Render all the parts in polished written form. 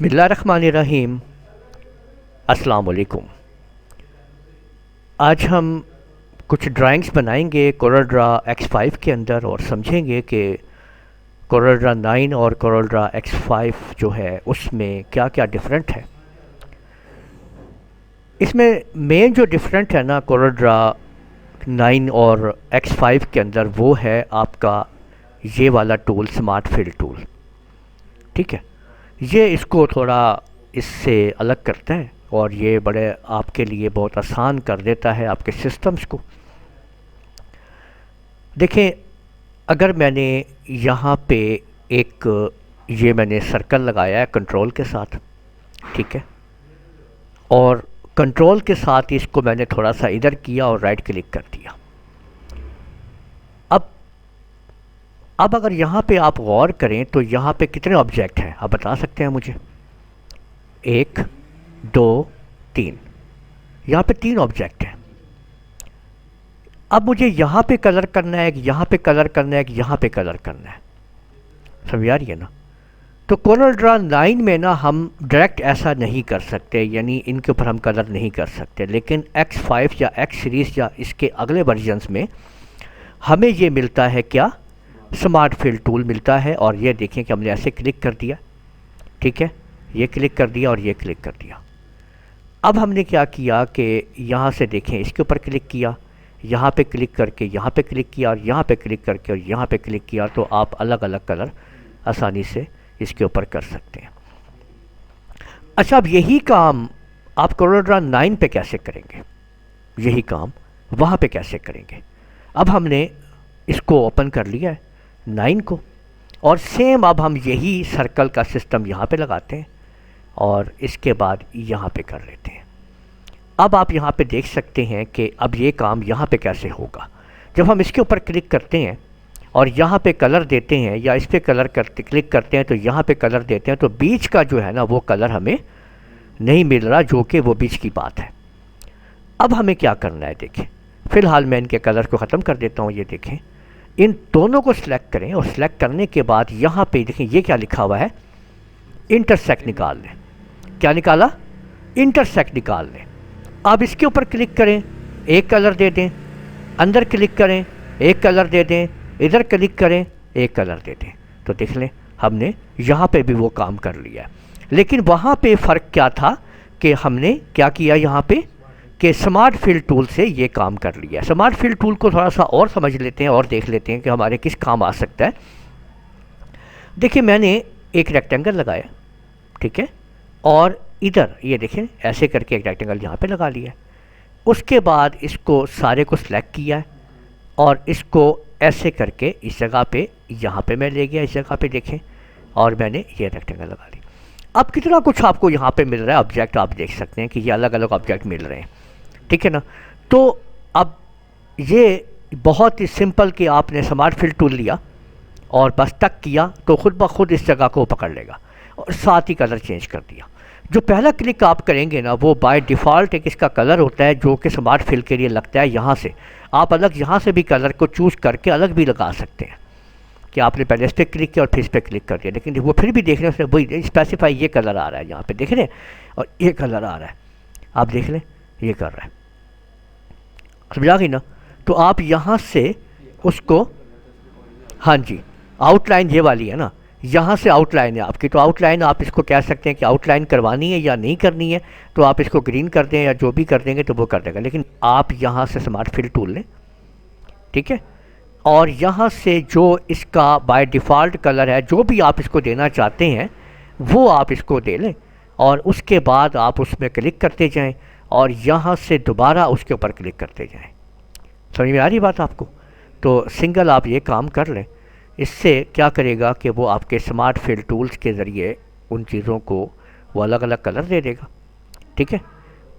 बिस्मिल्लाहिर्रहमानिर्रहीम। अस्सलाम वालेकुम। आज हम कुछ ड्राइंग्स बनाएंगे कोरल ड्रा X5 के अंदर और समझेंगे कि कोरल ड्रा 9 और कोरल ड्रा X5 जो है उसमें क्या क्या डिफरेंट है। इसमें मेन जो डिफरेंट है ना कोरल ड्रा 9 और X5 के अंदर, वो है आपका ये वाला टूल, स्मार्ट फिल टूल। ठीक है, ये इसको थोड़ा इससे अलग करता है और ये बड़े आपके लिए बहुत आसान कर देता है आपके सिस्टम्स को। देखें, अगर मैंने यहाँ पे एक ये मैंने सर्कल लगाया है कंट्रोल के साथ, ठीक है, और कंट्रोल के साथ इसको मैंने थोड़ा सा इधर किया और राइट क्लिक कर दिया। अब अगर यहाँ पे आप गौर करें तो यहाँ पे कितने ऑब्जेक्ट हैं आप बता सकते हैं मुझे? 1 2 3, यहाँ पे 3 ऑब्जेक्ट हैं। अब मुझे यहाँ पे कलर करना है, यहाँ पे कलर करना है, यहाँ पे कलर करना है। समझ आ रही है ना? तो कोरल ड्रा 9 में ना हम डायरेक्ट ऐसा नहीं कर सकते, यानी इनके ऊपर हम कलर नहीं कर सकते, लेकिन X5 या X सीरीज़ या इसके अगले वर्जन्स में हमें ये मिलता है क्या? स्मार्ट फिल टूल मिलता है। और ये देखें कि हमने ऐसे क्लिक कर दिया, ठीक है, ये क्लिक कर दिया और ये क्लिक कर दिया। अब हमने क्या किया कि यहाँ से देखें, इसके ऊपर क्लिक किया, यहाँ पे क्लिक करके यहाँ पे क्लिक किया और यहाँ पे क्लिक करके और यहाँ पे क्लिक किया, तो आप अलग अलग कलर आसानी से इसके ऊपर कर सकते हैं। अच्छा, अब यही काम आप कोरल ड्रा 9 पे कैसे करेंगे? यही काम वहाँ पे कैसे करेंगे? अब हमने इसको ओपन कर लिया है 9 को, और सेम अब हम यही सर्कल का सिस्टम यहाँ पे लगाते हैं और इसके बाद यहाँ पे कर लेते हैं। अब आप यहाँ पे देख सकते हैं कि अब ये काम यहाँ पे कैसे होगा। जब हम इसके ऊपर क्लिक करते हैं और यहाँ पे कलर देते हैं, या इस पर कलर करते क्लिक करते हैं तो यहाँ पे कलर देते हैं, तो बीच का जो है ना वो कलर हमें नहीं मिल रहा, जो कि वो बीच की बात है। अब हमें क्या करना है देखें, फ़िलहाल मैं इनके कलर को ख़त्म कर देता हूँ। ये देखें, इन दोनों को सिलेक्ट करें और सिलेक्ट करने के बाद यहाँ पे देखें ये क्या लिखा हुआ है, इंटरसेक्ट निकाल लें। क्या निकाला? इंटरसेक्ट निकाल लें। अब इसके ऊपर क्लिक करें, एक कलर दे दें, अंदर क्लिक करें, एक कलर दे दें, इधर क्लिक करें, एक कलर दे दें, तो देख लें हमने यहाँ पे भी वो काम कर लिया। लेकिन वहाँ पे फ़र्क क्या था कि हमने क्या किया यहाँ पे कि स्मार्ट फिल टूल से ये काम कर लिया। स्मार्ट फिल टूल को थोड़ा सा और समझ लेते हैं और देख लेते हैं कि हमारे किस काम आ सकता है। देखिए, मैंने एक रेक्टेंगल लगाया, ठीक है, और इधर ये देखें ऐसे करके एक रेक्टेंगल यहाँ पे लगा लिया है। उसके बाद इसको सारे को सिलेक्ट किया है और इसको ऐसे करके इस जगह पे यहाँ पे मैं ले गया, इस जगह पे देखें, और मैंने ये रेक्टेंगल लगा ली। अब कितना कुछ आपको यहाँ पे मिल रहा है ऑब्जेक्ट, आप देख सकते हैं कि ये अलग अलग ऑब्जेक्ट मिल रहे हैं, ठीक है ना? तो अब ये बहुत ही सिंपल कि आपने स्मार्ट फिल टूल लिया और बस टक किया तो खुद ब खुद इस जगह को पकड़ लेगा और साथ ही कलर चेंज कर दिया। जो पहला क्लिक आप करेंगे ना वो बाय डिफ़ॉल्ट एक इसका कलर होता है जो कि स्मार्ट फिल के लिए लगता है। यहाँ से आप अलग यहाँ से भी कलर को चूज़ करके अलग भी लगा सकते हैं कि आपने पहले इस पर क्लिक किया और फिर इस पर क्लिक कर दिया, लेकिन वो फिर भी देखने से वही स्पेसिफाई ये कलर आ रहा है यहाँ पे, देख रहे हैं, और ये कलर आ रहा है, आप देख लें ये कर रहा है। समझा गई ना? तो आप यहाँ से उसको, हाँ जी, आउटलाइन ये वाली है ना, यहाँ से आउटलाइन है आपकी, तो आउटलाइन आप इसको कह सकते हैं कि आउटलाइन करवानी है या नहीं करनी है, तो आप इसको ग्रीन कर दें या जो भी कर देंगे तो वो कर देगा। लेकिन आप यहाँ से स्मार्ट फिल टूल लें, ठीक है, और यहाँ से जो इसका बाय डिफ़ॉल्ट कलर है, जो भी आप इसको देना चाहते हैं वो आप इसको दे लें, और उसके बाद आप उसमें क्लिक करते जाएं और यहाँ से दोबारा उसके ऊपर क्लिक करते जाएं। समझ में आ रही बात आपको? तो सिंगल आप ये काम कर लें। इससे क्या करेगा कि वो आपके स्मार्ट फिल टूल्स के ज़रिए उन चीज़ों को वो अलग अलग कलर दे देगा, ठीक है।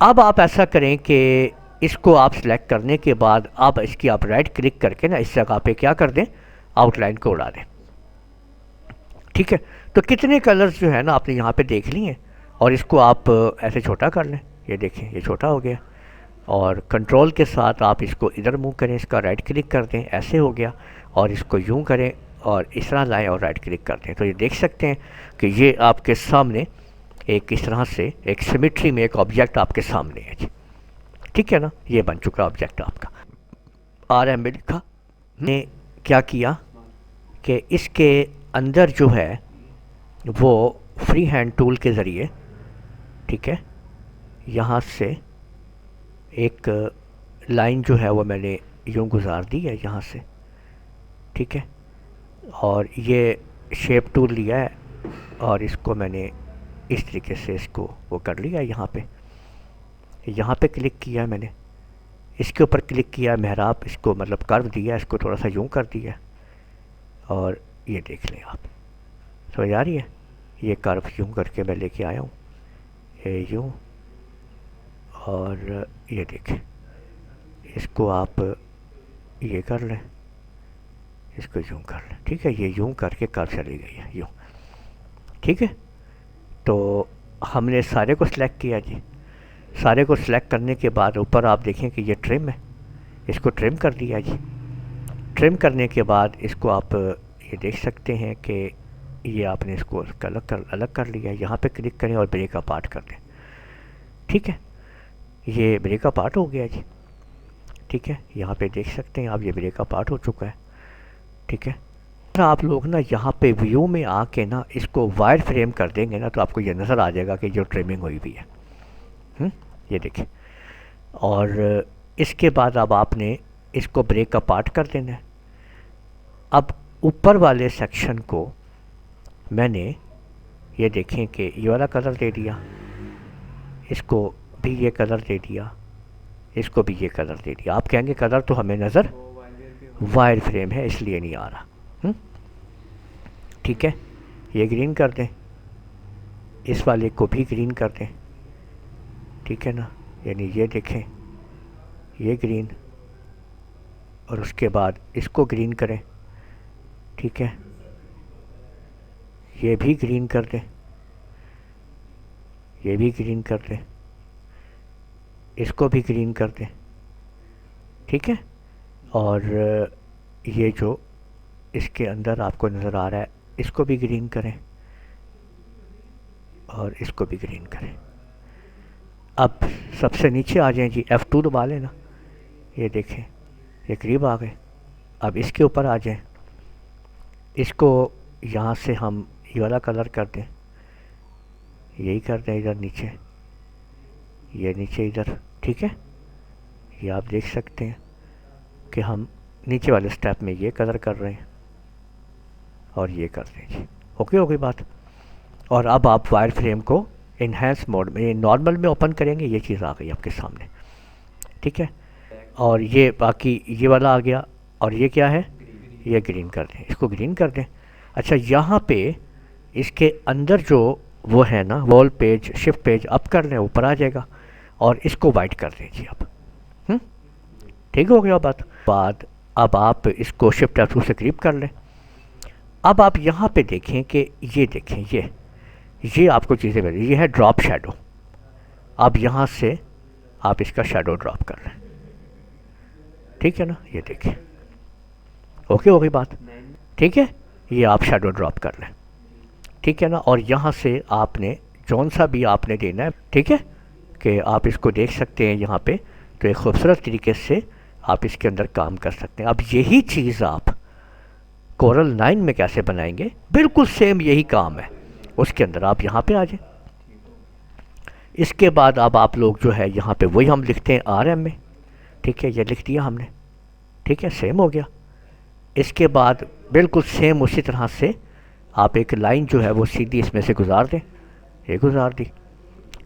अब आप ऐसा करें कि इसको आप सिलेक्ट करने के बाद अब इसकी आप राइट क्लिक करके ना इस जगह पे क्या कर दें, आउटलाइन को उड़ा दें, ठीक है। तो कितने कलर्स जो है ना आपने यहाँ पे देख लिए हैं, और इसको आप ऐसे छोटा कर लें, ये देखें ये छोटा हो गया, और कंट्रोल के साथ आप इसको इधर मूव करें, इसका राइट क्लिक कर दें, ऐसे हो गया, और इसको यूं करें और इस तरह लाएं और राइट क्लिक कर दें, तो ये देख सकते हैं कि ये आपके सामने एक इस तरह से एक सिमेट्री में एक ऑब्जेक्ट आपके सामने है जी। ठीक है ना, ये बन चुका ऑब्जेक्ट आपका। आर में लिखा, ने क्या किया कि इसके अंदर जो है वो फ्री हैंड टूल के ज़रिए, ठीक है, यहाँ से एक लाइन जो है वो मैंने यूँ गुजार दी है यहाँ से, ठीक है, और ये शेप टूल लिया है और इसको मैंने इस तरीके से इसको वो कर लिया है। यहाँ पे क्लिक किया है मैंने, इसके ऊपर क्लिक किया है, मेहराब इसको मतलब कर्व दिया, इसको थोड़ा सा यूँ कर दिया और ये देख लें आप, समझ आ रही है, ये कर्व यूँ करके मैं लेके आया हूँ, ये यूँ, और ये देखें, इसको आप ये कर लें, इसको यूँ कर लें, ठीक है, ये यूँ करके कर्व चली गई है यूँ, ठीक है। तो हमने सारे को सिलेक्ट किया जी। सारे को सिलेक्ट करने के बाद ऊपर आप देखें कि ये ट्रिम है, इसको ट्रिम कर दिया जी। ट्रिम करने के बाद इसको आप ये देख सकते हैं कि ये आपने इसको अलग कर लिया है। यहाँ पे क्लिक करें और ब्रेक अपार्ट कर दें, ठीक है, ये ब्रेक अपार्ट हो गया जी, ठीक है, यहाँ पे देख सकते हैं आप, ये ब्रेक अपार्ट हो चुका है, ठीक है। आप लोग ना यहाँ पे व्यू में आके ना इसको वायर फ्रेम कर देंगे ना तो आपको ये नज़र आ जाएगा कि जो ट्रिमिंग हुई हुई है, ये देखें। और इसके बाद अब आपने इसको ब्रेक अपार्ट कर देना है। अब ऊपर वाले सेक्शन को मैंने ये देखें कि ये वाला कलर दे दिया, इसको भी ये कलर दे दिया, इसको भी ये कलर दे दिया। आप कहेंगे कलर तो हमें नज़र वायर फ्रेम है इसलिए नहीं आ रहा, ठीक है, ये ग्रीन कर दें, इस वाले को भी ग्रीन कर दें, ठीक है ना, यानी ये देखें ये ग्रीन, और उसके बाद इसको ग्रीन करें, ठीक है, ये भी ग्रीन कर दें, ये भी ग्रीन कर दें, इसको भी ग्रीन कर दें, ठीक है। और ये जो इसके अंदर आपको नज़र आ रहा है इसको भी ग्रीन करें और इसको भी ग्रीन करें। अब सबसे नीचे आ जाएं जी, F2 दबा लें ना, ये देखें ये करीब आ गए। अब इसके ऊपर आ जाएं, इसको यहाँ से हम ये वाला कलर कर दें, यही कर दें इधर नीचे, ये नीचे इधर, ठीक है, ये आप देख सकते हैं कि हम नीचे वाले स्टेप में ये कलर कर रहे हैं और ये कर दें जी, ओके हो गई बात। और अब आप वायर फ्रेम को इन्हेंस मोड में, नॉर्मल में ओपन करेंगे, ये चीज़ आ गई आपके सामने, ठीक है। और ये बाकी ये वाला आ गया, और ये क्या है, ये ग्रीन कर दें, इसको ग्रीन कर दें। अच्छा, यहाँ पे इसके अंदर जो वो है ना wall page, shift page up कर लें, ऊपर आ जाएगा, और इसको वाइट कर दें जी अब, ठीक हो गया बात। अब आप इसको शिफ्ट F2 से क्लिक कर लें। अब आप यहाँ पे देखें कि ये देखें, ये आपको चीज़ें मिल रही, ये है ड्रॉप शेडो। अब यहाँ से आप इसका शेडो ड्रॉप कर लें, ठीक है ना, ये देखें, ओके हो गई बात, ठीक है, ये आप शेडो ड्रॉप कर लें, ठीक है ना। और यहाँ से आपने जौन सा भी आपने देना है, ठीक है, कि आप इसको देख सकते हैं यहाँ पे, तो एक खूबसूरत तरीके से आप इसके अंदर काम कर सकते हैं। अब यही चीज़ आप कोरल 9 में कैसे बनाएंगे, बिल्कुल सेम यही काम है, उसके अंदर आप यहाँ पे आ जाएं। इसके बाद अब आप लोग जो है यहाँ पे वही हम लिखते हैं RM में, ठीक है, ये लिख दिया हमने, ठीक है, सेम हो गया। इसके बाद बिल्कुल सेम उसी तरह से आप एक लाइन जो है वो सीधी इसमें से गुजार दें, ये गुजार दी।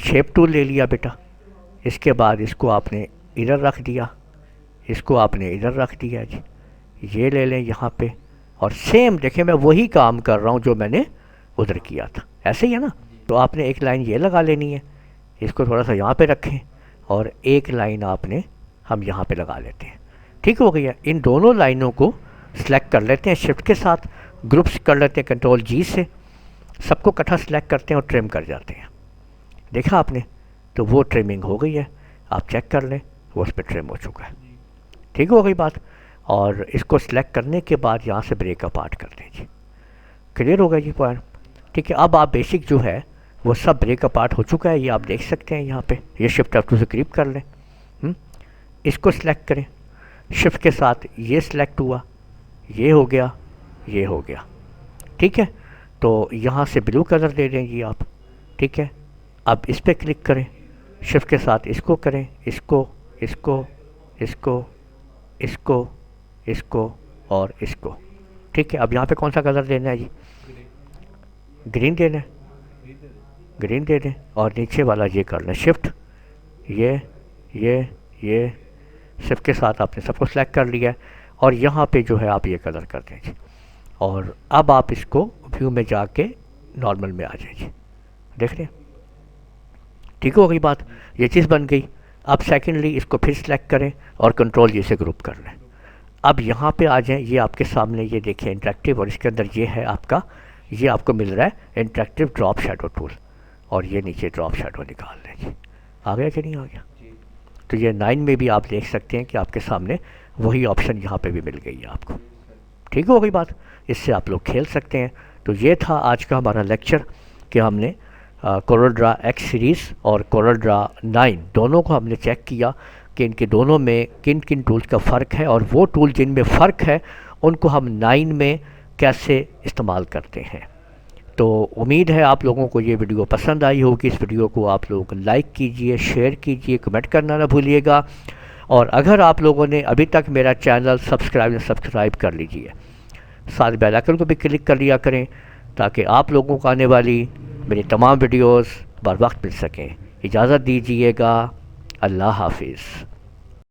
शेप टूल ले लिया बेटा, इसके बाद इसको आपने इधर रख दिया, इसको आपने इधर रख दिया जी, ये ले लें यहाँ पे, और सेम देखें मैं वही काम कर रहा हूँ जो मैंने उधर किया था, ऐसे ही है ना। तो आपने एक लाइन ये लगा लेनी है, इसको थोड़ा सा यहाँ पे रखें, और एक लाइन आपने हम यहाँ पे लगा लेते हैं, ठीक हो गया। इन दोनों लाइनों को सिलेक्ट कर लेते हैं शिफ्ट के साथ, ग्रुप्स कर लेते हैं कंट्रोल G से, सबको इकट्ठा सिलेक्ट करते हैं और ट्रिम कर जाते हैं। देखा आपने, तो वो ट्रिमिंग हो गई है, आप चेक कर लें, वो उस पर ट्रिम हो चुका है, ठीक हो गई बात। और इसको सिलेक्ट करने के बाद यहाँ से ब्रेक अपार्ट कर दें जी, क्लियर हो गया जी पॉइंट, ठीक है। अब आप बेसिक जो है वो सब ब्रेक अपार्ट हो चुका है, ये आप देख सकते हैं यहाँ पे। ये शिफ्ट F2 से ग्रिप कर लें। इसको सिलेक्ट करें, शिफ्ट के साथ ये सिलेक्ट हुआ, ये हो गया, ये हो गया। ठीक है, तो यहाँ से ब्लू कलर दे देंगे आप। ठीक है, अब इस पर क्लिक करें, शिफ्ट के साथ इसको करें, इसको इसको इसको इसको इसको और इसको। ठीक है, अब यहाँ पे कौन सा कलर देना है जी? ग्रीन देना है, ग्रीन दे दें। और नीचे वाला ये कर लें, शिफ्ट ये शिफ्ट के साथ आपने सबको सेलेक्ट कर लिया है। और यहाँ पे जो है आप ये कलर कर दें जी। और अब आप इसको व्यू में जाके नॉर्मल में आ जाए जी। देख रहे हैं, ठीक हो गई बात, ये चीज़ बन गई। अब सेकेंडली इसको फिर सेलेक्ट करें और कंट्रोल जी से ग्रुप कर लें। अब यहाँ पे आ जाएं, ये आपके सामने ये देखिए इंटरेक्टिव, और इसके अंदर ये है आपका, ये आपको मिल रहा है इंटरेक्टिव ड्रॉप शैडो टूल। और ये नीचे ड्रॉप शैडो निकाल लें जी। आ गया कि नहीं आ गया? तो ये 9 में भी आप देख सकते हैं कि आपके सामने वही ऑप्शन यहाँ पे भी मिल गई है आपको। ठीक हो गई बात, इससे आप लोग खेल सकते हैं। तो ये था आज का हमारा लेक्चर कि हमने कोरल ड्रा एक्स सीरीज़ और कोरल ड्रा 9 दोनों को हमने चेक किया कि इनके दोनों में किन किन टूल्स का फ़र्क है, और वो टूल जिनमें फ़र्क है उनको हम 9 में कैसे इस्तेमाल करते हैं। तो उम्मीद है आप लोगों को ये वीडियो पसंद आई होगी। इस वीडियो को आप लोग लाइक कीजिए, शेयर कीजिए, कमेंट करना ना भूलिएगा। और अगर आप लोगों ने अभी तक मेरा चैनल सब्सक्राइब कर लीजिए, साथ बेल आइकन को भी क्लिक कर लिया करें, ताकि आप लोगों को आने वाली मेरी तमाम वीडियोस बर वक्त मिल सकें। इजाज़त दीजिएगा, अल्लाह हाफिज़।